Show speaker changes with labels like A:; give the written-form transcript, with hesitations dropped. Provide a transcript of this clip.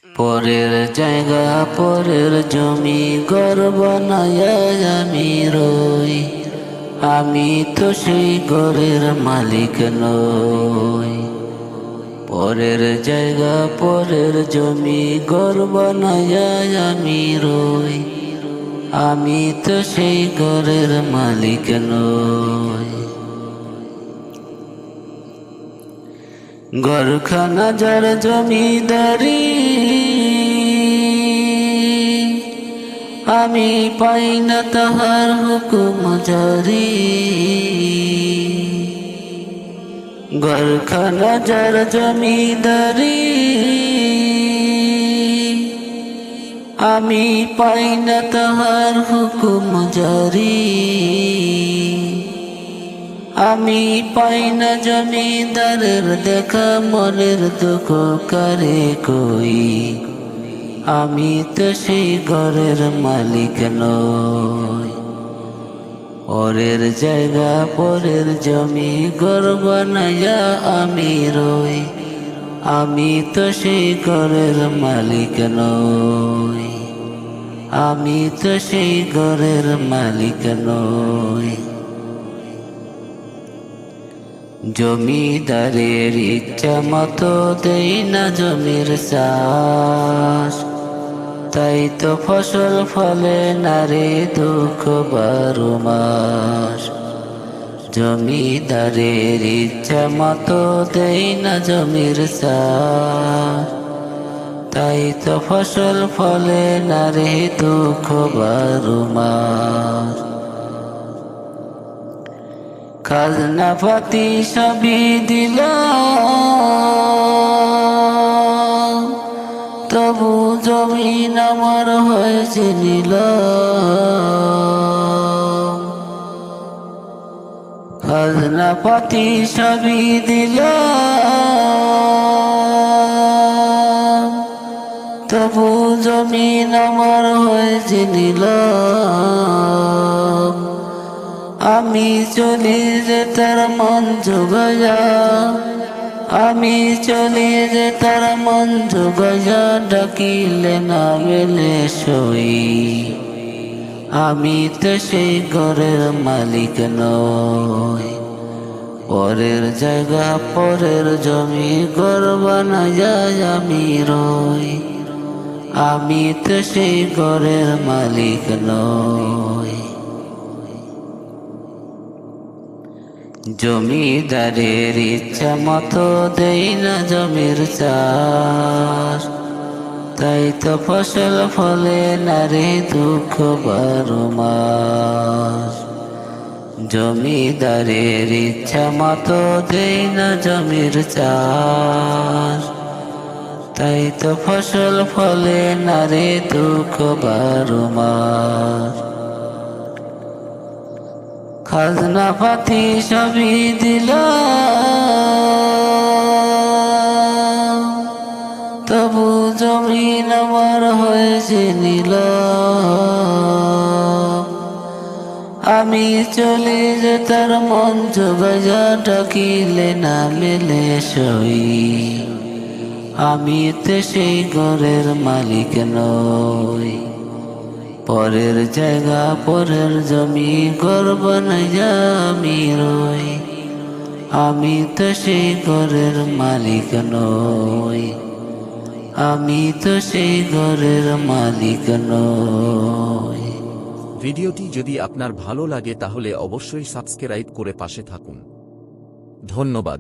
A: পরের জায়গা পরের জমি ঘর বানায়া আমি রই, আমি তো সেই ঘরের মালিক নই। পরের জায়গা পরের জমি ঘর বানায়া আমি রই, আমি তো সেই ঘরের মালিক নই। ঘরখানা যার জমিদারি, আমি পাই না তাহার হুকুম জারি। ঘরখানা যার জমিদারি, আমি পাই না তাহার হুকুম জারি। আমি পাই না জমিদারের দেখা, মনের দুঃখ কারে কই, আমি তো সেই ঘরের মালিক নই। পরের জায়গা পরের জমি ঘর বানায়া আমি রই, আমি তো সেই ঘরের মালিক নই। আমি তো সেই ঘরের মালিক নই। জমিদারের ইচ্ছা মতো দেই না জমির চাষ, তাই তো ফসল ফলে না রে দুঃখ 12 মাস। জমিদারের ইচ্ছা মতো দেই না জমির চাষ, তাই তো ফসল ফলে না রে দুঃখ 12 মাস। খাজনা পাতি সবই দিল, তবু জমিন আমার হয়েছে নীল। খাজনা পাতি সবই দিল, তবু জমিন আমার হয়েছে নীল। আমি চলি যে তার মন জোগায়া, আমি চলি যে তার মন জোগায়া, ডাকিলে না মেলে সই, আমি তো সেই ঘরের মালিক নই। পরের জায়গা পরের জমি ঘর বানায়া আমি রই, আমি তো সেই ঘরের মালিক নই। জমিদারের ইচ্ছা মতো দেই না জমির চাষ, তাই তো ফসল ফলে না রে দুঃখ 12 মাস। জমিদারের ইচ্ছা মতো দেই না জমির চাষ, তাই তো ফসল ফলে না রে দুঃখ 12 মাস। খাজনা পাতি সবই দিল, তবু জমিন আমার হয়েছে নীল। আমি চলে যে তার মন জোগায়া, ডাকিলে না মেলে সই, আমি তো সেই ঘরের মালিক নই। পরের জায়গা পরের জমি ঘর বানায়া আমি রই, আমি তো সেই ঘরের মালিক নই। আমি তো সেই ঘরের মালিক নই।
B: ভিডিওটি যদি আপনার ভালো লাগে তাহলে অবশ্যই সাবস্ক্রাইব করে পাশে থাকুন। ধন্যবাদ।